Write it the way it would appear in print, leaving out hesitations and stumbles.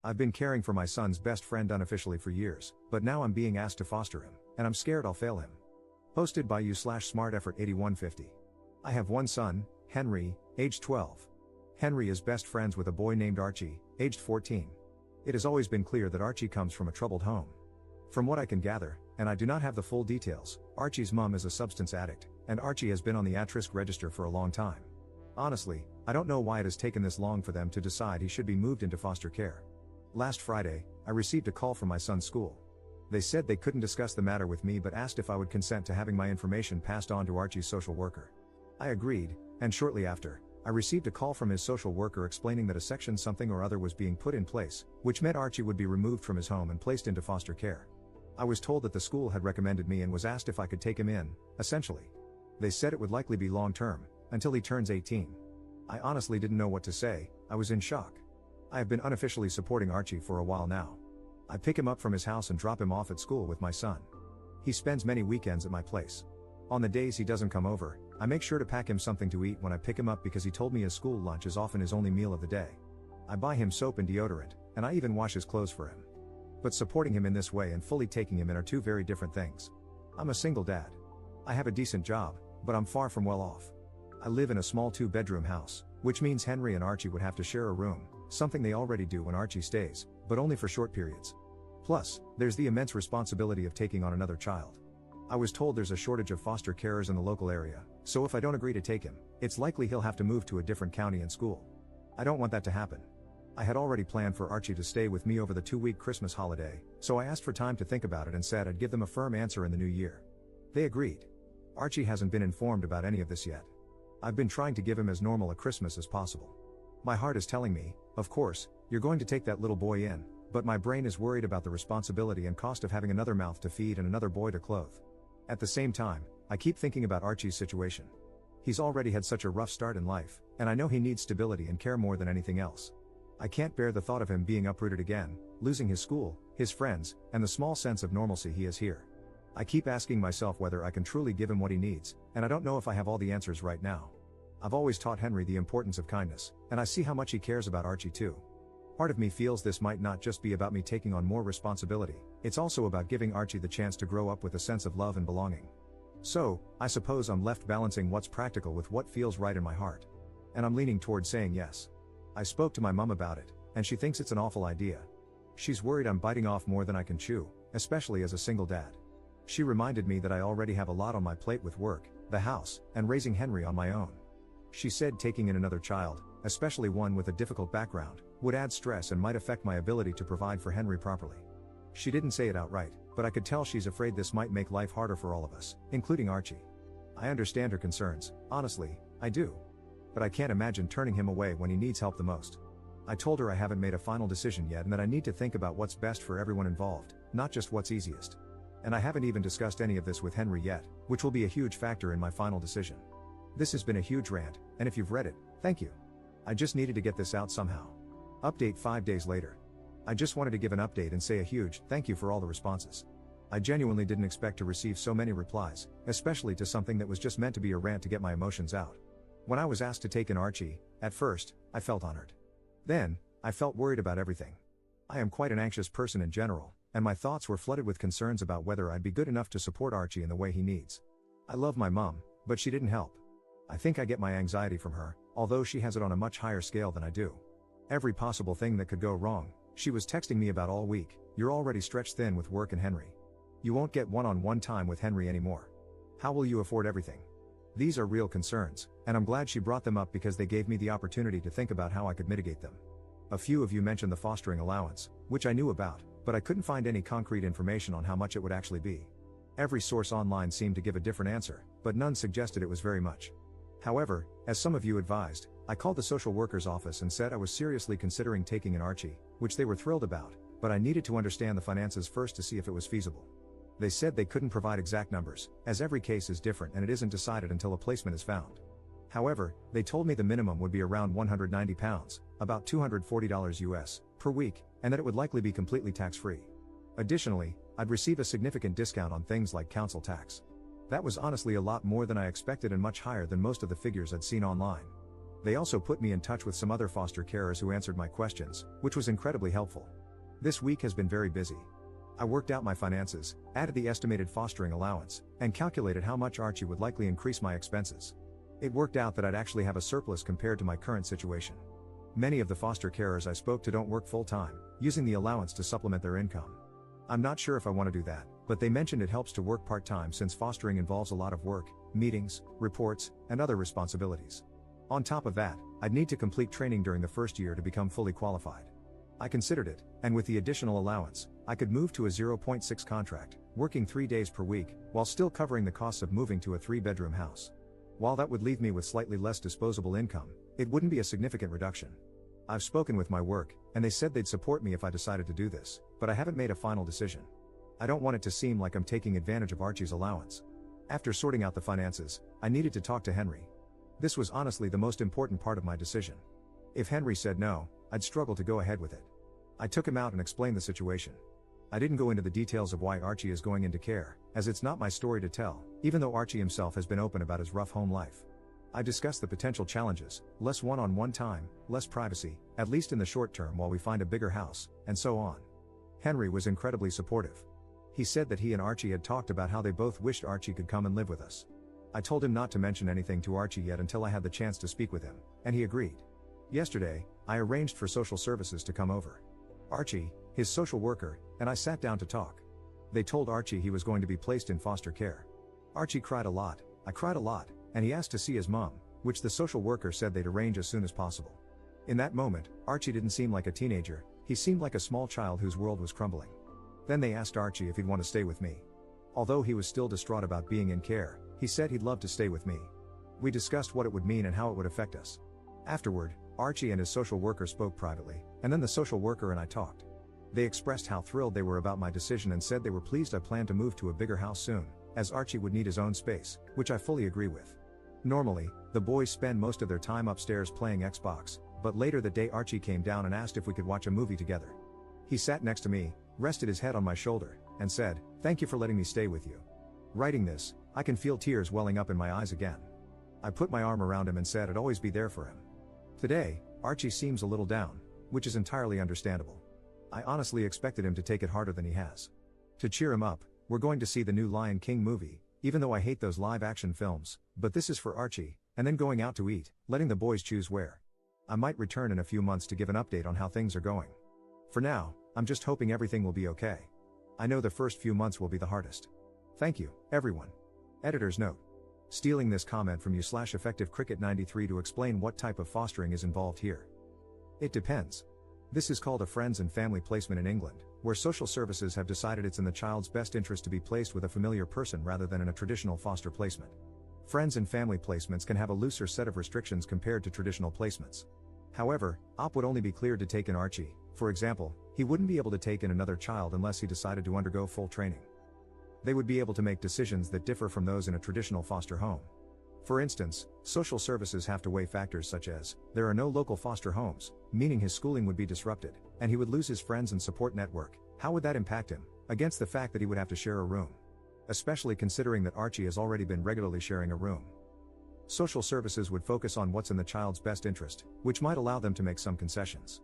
I've been caring for my son's best friend unofficially for years, but now I'm being asked to foster him, and I'm scared I'll fail him. Posted by you/smarteffort8150. I have one son, Henry, aged 12. Henry is best friends with a boy named Archie, aged 14. It has always been clear that Archie comes from a troubled home. From what I can gather, and I do not have the full details, Archie's mom is a substance addict, and Archie has been on the at-risk register for a long time. Honestly, I don't know why it has taken this long for them to decide he should be moved into foster care. Last Friday, I received a call from my son's school. They said they couldn't discuss the matter with me but asked if I would consent to having my information passed on to Archie's social worker. I agreed, and shortly after, I received a call from his social worker explaining that a section something or other was being put in place, which meant Archie would be removed from his home and placed into foster care. I was told that the school had recommended me and was asked if I could take him in, essentially. They said it would likely be long-term, until he turns 18. I honestly didn't know what to say. I was in shock. I have been unofficially supporting Archie for a while now. I pick him up from his house and drop him off at school with my son. He spends many weekends at my place. On the days he doesn't come over, I make sure to pack him something to eat when I pick him up because he told me his school lunch is often his only meal of the day. I buy him soap and deodorant, and I even wash his clothes for him. But supporting him in this way and fully taking him in are two very different things. I'm a single dad. I have a decent job, but I'm far from well off. I live in a small 2-bedroom house, which means Henry and Archie would have to share a room, something they already do when Archie stays, but only for short periods. Plus, there's the immense responsibility of taking on another child. I was told there's a shortage of foster carers in the local area, so if I don't agree to take him, it's likely he'll have to move to a different county and school. I don't want that to happen. I had already planned for Archie to stay with me over the 2-week Christmas holiday, so I asked for time to think about it and said I'd give them a firm answer in the new year. They agreed. Archie hasn't been informed about any of this yet. I've been trying to give him as normal a Christmas as possible. My heart is telling me, of course, you're going to take that little boy in, but my brain is worried about the responsibility and cost of having another mouth to feed and another boy to clothe. At the same time, I keep thinking about Archie's situation. He's already had such a rough start in life, and I know he needs stability and care more than anything else. I can't bear the thought of him being uprooted again, losing his school, his friends, and the small sense of normalcy he has here. I keep asking myself whether I can truly give him what he needs, and I don't know if I have all the answers right now. I've always taught Henry the importance of kindness, and I see how much he cares about Archie too. Part of me feels this might not just be about me taking on more responsibility, it's also about giving Archie the chance to grow up with a sense of love and belonging. So, I suppose I'm left balancing what's practical with what feels right in my heart. And I'm leaning toward saying yes. I spoke to my mom about it, and she thinks it's an awful idea. She's worried I'm biting off more than I can chew, especially as a single dad. She reminded me that I already have a lot on my plate with work, the house, and raising Henry on my own. She said taking in another child, especially one with a difficult background, would add stress and might affect my ability to provide for Henry properly. She didn't say it outright, but I could tell she's afraid this might make life harder for all of us, including Archie. I understand her concerns, honestly, I do. But I can't imagine turning him away when he needs help the most. I told her I haven't made a final decision yet and that I need to think about what's best for everyone involved, not just what's easiest. And I haven't even discussed any of this with Henry yet, which will be a huge factor in my final decision. This has been a huge rant, and if you've read it, thank you. I just needed to get this out somehow. Update 5 days later. I just wanted to give an update and say a huge thank you for all the responses. I genuinely didn't expect to receive so many replies, especially to something that was just meant to be a rant to get my emotions out. When I was asked to take in Archie, at first, I felt honored. Then, I felt worried about everything. I am quite an anxious person in general, and my thoughts were flooded with concerns about whether I'd be good enough to support Archie in the way he needs. I love my mom, but she didn't help. I think I get my anxiety from her, although she has it on a much higher scale than I do. Every possible thing that could go wrong, she was texting me about all week. You're already stretched thin with work and Henry. You won't get one-on-one time with Henry anymore. How will you afford everything? These are real concerns, and I'm glad she brought them up because they gave me the opportunity to think about how I could mitigate them. A few of you mentioned the fostering allowance, which I knew about, but I couldn't find any concrete information on how much it would actually be. Every source online seemed to give a different answer, but none suggested it was very much. However, as some of you advised, I called the social worker's office and said I was seriously considering taking in Archie, which they were thrilled about, but I needed to understand the finances first to see if it was feasible. They said they couldn't provide exact numbers, as every case is different and it isn't decided until a placement is found. However, they told me the minimum would be around £190, about $240 US, per week, and that it would likely be completely tax-free. Additionally, I'd receive a significant discount on things like council tax. That was honestly a lot more than I expected and much higher than most of the figures I'd seen online. They also put me in touch with some other foster carers who answered my questions, which was incredibly helpful. This week has been very busy. I worked out my finances, added the estimated fostering allowance, and calculated how much Archie would likely increase my expenses. It worked out that I'd actually have a surplus compared to my current situation. Many of the foster carers I spoke to don't work full-time, using the allowance to supplement their income. I'm not sure if I want to do that, but they mentioned it helps to work part-time since fostering involves a lot of work, meetings, reports, and other responsibilities. On top of that, I'd need to complete training during the first year to become fully qualified. I considered it, and with the additional allowance, I could move to a 0.6 contract, working 3 days per week, while still covering the costs of moving to a 3-bedroom house. While that would leave me with slightly less disposable income, it wouldn't be a significant reduction. I've spoken with my work, and they said they'd support me if I decided to do this, but I haven't made a final decision. I don't want it to seem like I'm taking advantage of Archie's allowance. After sorting out the finances, I needed to talk to Henry. This was honestly the most important part of my decision. If Henry said no, I'd struggle to go ahead with it. I took him out and explained the situation. I didn't go into the details of why Archie is going into care, as it's not my story to tell, even though Archie himself has been open about his rough home life. I discussed the potential challenges, less one-on-one time, less privacy, at least in the short term while we find a bigger house, and so on. Henry was incredibly supportive. He said that he and Archie had talked about how they both wished Archie could come and live with us. I told him not to mention anything to Archie yet until I had the chance to speak with him, and he agreed. Yesterday, I arranged for social services to come over. Archie, his social worker, and I sat down to talk. They told Archie he was going to be placed in foster care. Archie cried a lot, I cried a lot, and he asked to see his mom, which the social worker said they'd arrange as soon as possible. In that moment, Archie didn't seem like a teenager, he seemed like a small child whose world was crumbling. Then they asked Archie if he'd want to stay with me. Although he was still distraught about being in care, he said he'd love to stay with me. We discussed what it would mean and how it would affect us. Afterward, Archie and his social worker spoke privately, and then the social worker and I talked. They expressed how thrilled they were about my decision and said they were pleased I planned to move to a bigger house soon, as Archie would need his own space, which I fully agree with. Normally, the boys spend most of their time upstairs playing Xbox, but later that day Archie came down and asked if we could watch a movie together. He sat next to me, rested his head on my shoulder, and said, "Thank you for letting me stay with you." Writing this, I can feel tears welling up in my eyes again. I put my arm around him and said I'd always be there for him. Today, Archie seems a little down, which is entirely understandable. I honestly expected him to take it harder than he has. To cheer him up, we're going to see the new Lion King movie, even though I hate those live-action films, but this is for Archie, and then going out to eat, letting the boys choose where. I might return in a few months to give an update on how things are going. For now, I'm just hoping everything will be okay. I know the first few months will be the hardest. Thank you, everyone. Editor's note. Stealing this comment from you/EffectiveCricket93 to explain what type of fostering is involved here. It depends. This is called a friends and family placement in England, where social services have decided it's in the child's best interest to be placed with a familiar person rather than in a traditional foster placement. Friends and family placements can have a looser set of restrictions compared to traditional placements. However, OP would only be cleared to take in Archie. For example, he wouldn't be able to take in another child unless he decided to undergo full training. They would be able to make decisions that differ from those in a traditional foster home. For instance, social services have to weigh factors such as, there are no local foster homes, meaning his schooling would be disrupted, and he would lose his friends and support network. How would that impact him, against the fact that he would have to share a room? Especially considering that Archie has already been regularly sharing a room. Social services would focus on what's in the child's best interest, which might allow them to make some concessions.